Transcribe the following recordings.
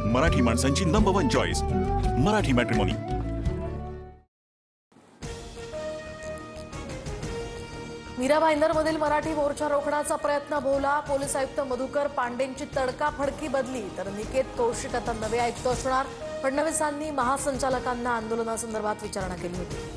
मराठी माणसांची number 1 choice Marathi matrimony. Mira भाईंदरमधील मराठी मोर्चा रोखण्याचा प्रयत्न भोवला। पोलीस आयुक्त मधुकर पांडेंची तडकाफडकी बदली, तर निकेत कौशिक आता नवे आयुक्त असणार। फडणवीसांनी महासंचालकांना आंदोलनासंदर्भात विचारणा केली होती।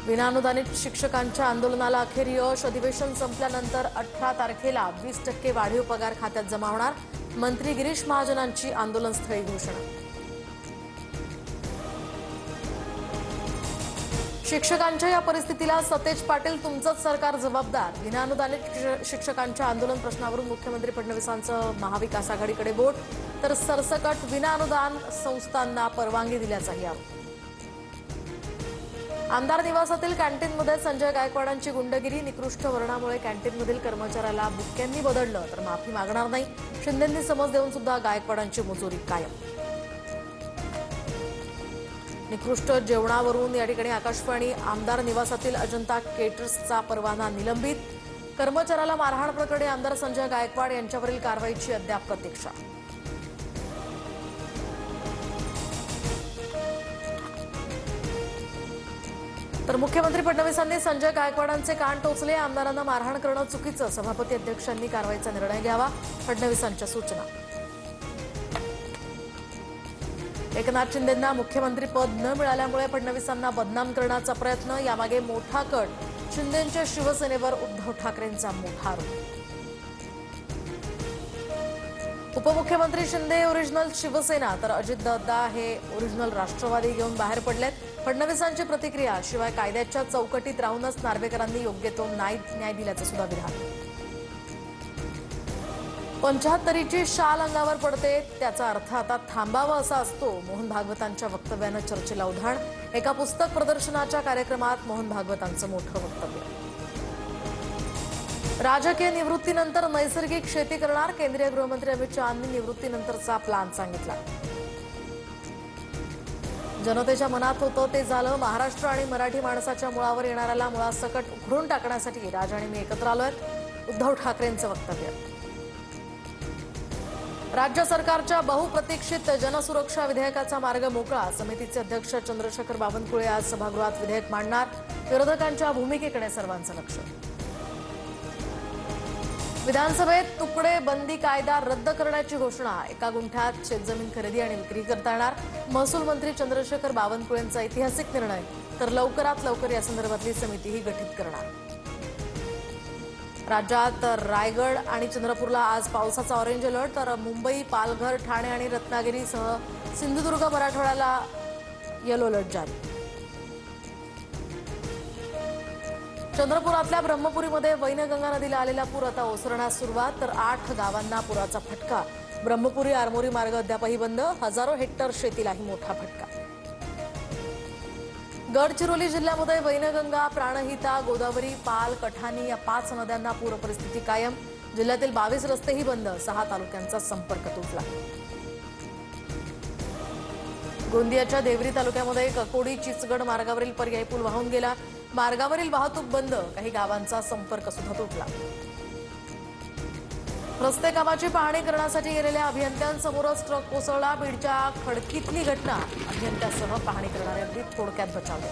विनाअनुदानित शिक्षकांच्या आंदोलनाला अखेर यश। अधिवेशन संपल्यानंतर 18 तारखेला 20% वाढीव पगार खात्यात जमा होणार। मंत्री गिरीश महाजनांची आंदोलनस्थळी घोषणा। शिक्षकांच्या या परिस्थितीला सतेज पाटील तुमचंच सरकार जबाबदार। विनाअनुदानित शिक्षकांच्या आंदोलन प्रश्नावरून मुख्यमंत्री फडणवीसांचं महाविकास आघाडीकडे बोट, तर सरसकट विनाअनुदान संस्थांना परवानगी दिल्याचाही आरोप। आमदार निवासातील कॅन्टीनमध्ये संजय गायकवाडांची गुंडगिरी। निकृष्ट वर्णामुळे कॅन्टीनमधील कर्मचाऱ्याला बुक्क्यांनी बदललं, तर माफी मागणार नाही। शिंदेंनी समज देऊन सुद्धा गायकवाडांची मुजोरी कायम। निकृष्ट जेवणावरून या ठिकाणी आकाशवाणी आमदार निवासातील अजंता केटर्सचा परवाना निलंबित। कर्मचाऱ्याला मारहाण प्रकरणी आमदार संजय गायकवाड यांच्यावरील कारवाईची अद्याप प्रतीक्षा। तर मुख्यमंत्री फडणवीसांनी संजय गायकवाडांचे कान टोचले। आमदारांना मारहाण करणं चुकीचं, सभापती अध्यक्षांनी कारवाईचा निर्णय घ्यावा, फडणवीसांच्या सूचना। एकनाथ शिंदेंना मुख्यमंत्री पद न मिळाल्यामुळे फडणवीसांना बदनाम करण्याचा प्रयत्न, यामागे मोठा कट। शिंदेंच्या शिवसेनेवर उद्धव ठाकरेंचा मोठा आरोप। उपमुख्यमंत्री शिंदे ओरिजिनल शिवसेना, तर अजितदादा हे ओरिजिनल राष्ट्रवादी घेऊन बाहेर पडलेत। फडणवीसांची प्रतिक्रिया, शिवाय कायद्याच्या चौकटीत राहूनच नार्वेकरांनी योग्य तो न्याय दिल्याचं सुद्धा विधान। 75ची शाल अंगावर पडते, त्याचा अर्थ आता थांबावा असा असतो। मोहन भागवतांच्या वक्तव्यानं चर्चेला उधाण। एका पुस्तक प्रदर्शनाच्या कार्यक्रमात मोहन भागवतांचं मोठं वक्तव्य। राजकीय निवृत्तीनंतर नैसर्गिक शेती करणार, केंद्रीय गृहमंत्री अमित शहांनी निवृत्तीनंतरचा प्लान सांगितला। जनतेच्या मनात होतं ते झालं। महाराष्ट्र आणि मराठी माणसाच्या मुळावर येणाऱ्याला मुळासकट उखडून टाकण्यासाठी राज आणि मी एकत्र आलोय, उद्धव ठाकरेंचं वक्तव्य। राज्य सरकारच्या बहुप्रतीक्षित जनसुरक्षा विधेयकाचा मार्ग मोकळा। समितीचे अध्यक्ष चंद्रशेखर बावनकुळे आज सभागृहात विधेयक मांडणार। विरोधकांच्या भूमिकेकडे सर्वांचं लक्ष। विधानसभेत तुकडे बंदी कायदा रद्द करण्याची घोषणा। एका गुंठ्यात शेतजमीन खरेदी आणि विक्री करता येणार। महसूल मंत्री चंद्रशेखर बावनकुळेंचा ऐतिहासिक निर्णय, तर लवकरात लवकर या संदर्भातली समितीही गठीत करणार। राज्यात रायगड आणि चंद्रपूरला आज पावसाचा ऑरेंज अलर्ट, तर मुंबई, पालघर, ठाणे आणि रत्नागिरीसह सिंधुदुर्ग, मराठवाड्याला येलो अलर्ट जारी। चंद्रपुरातल्या ब्रह्मपुरीमध्ये वैनगंगा नदीला आलेला पूर आता ओसरण्यास सुरुवात, तर 8 गावांना पुराचा फटका। ब्रह्मपुरी आरमोरी मार्ग अद्यापही बंद, हजारो हेक्टर शेतीलाही मोठा फटका। गडचिरोली जिल्ह्यामध्ये वैनगंगा, प्राणहिता, गोदावरी, पाल, कठाणी या 5 नद्यांना पूरपरिस्थिती कायम। जिल्ह्यातील 22 रस्तेही बंद, 6 तालुक्यांचा संपर्क तुटला। गोंदियाच्या देवरी तालुक्यामध्ये ककोडी चिचगड मार्गावरील पर्यायी पूल वाहून गेला। मार्गावरील वाहतूक बंद, काही गावांचा संपर्क सुद्धा तुटला। रस्ते कामाची पाहणी करण्यासाठी गेलेल्या अभियंत्यांसमोरच ट्रक कोसळला। बीडच्या खडकीतली घटना, अभियंत्यासह पाहणी करणारे अगदी थोडक्यात बचावले।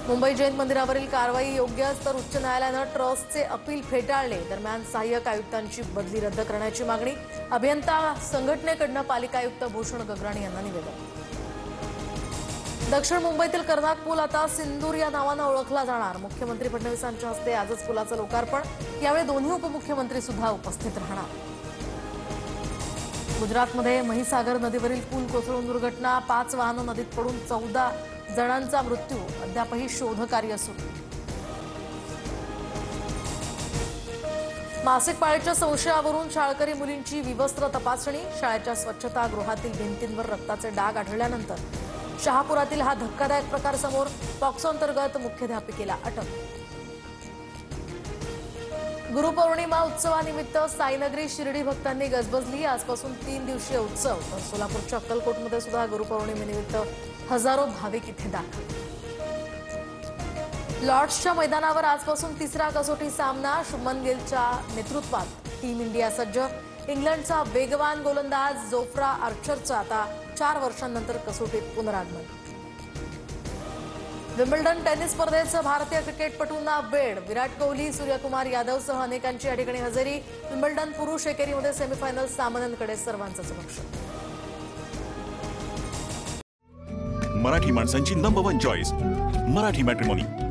मुंबई जैन मंदिरावरील कारवाई योग्यच, तर उच्च न्यायालयानं ट्रस्टचे अपील फेटाळले। दरम्यान सहाय्यक आयुक्तांची बदली रद्द करण्याची मागणी। अभियंता संघटनेकडनं पालिका आयुक्त भूषण गगराणी यांना निवेदन। दक्षिण मुंबईतील कर्नाक पूल आता सिंदूर या नावानं ओळखला जाणार। मुख्यमंत्री फडणवीसांच्या हस्ते आजच पुलाचं लोकार्पण। यावेळी दोन्ही उपमुख्यमंत्री सुद्धा उपस्थित राहणार। गुजरातमध्ये महिसागर नदीवरील पूल कोसळून दुर्घटना, 5 वाहनं नदीत पडून 14 जणांचा मृत्यू, अद्यापही शोधकार्य सुरू। मासिक पाळीच्या संशयावरून शाळकरी मुलींची विवस्त्र तपासणी। शाळेच्या स्वच्छतागृहातील भिंतींवर रक्ताचे डाग आढळल्यानंतर शहापुरातील हा धक्कादायक प्रकार समोर। पॉक्सो अंतर्गत मुख्याध्यापिकेला अटक। गुरुपौर्णिमा उत्सवानिमित्त साईनगरी शिर्डी भक्तांनी गजबजली। आजपासून 3 दिवसीय उत्सव, तर सोलापूरच्या अक्कलकोटमध्ये सुद्धा गुरुपौर्णिमेनिमित्त हजारो भाविक इथे दाखल। लॉर्ड्सच्या मैदानावर आजपासून 3रा कसोटी सामना। शुभमन गिलच्या नेतृत्वात टीम इंडिया सज्ज. इंग्लंडचा वेगवान गोलंदाज जोफ्रा आर्चरचा आता 4 वर्षांनंतर कसोटीत पुनरागमन. विम्बल्डन टेनिस स्पर्धेचं भारतीय क्रिकेटपटूंना वेळ. विराट कोहली, सूर्यकुमार यादवसह अनेकांची या ठिकाणी हजेरी. विम्बल्डन पुरुष एकेरीमध्ये सेमीफायनल सामन्यांकडे सर्वांचंच लक्ष. मराठी माणसांची नंबर 1 चॉईस मराठी मॅट्रिमोनी.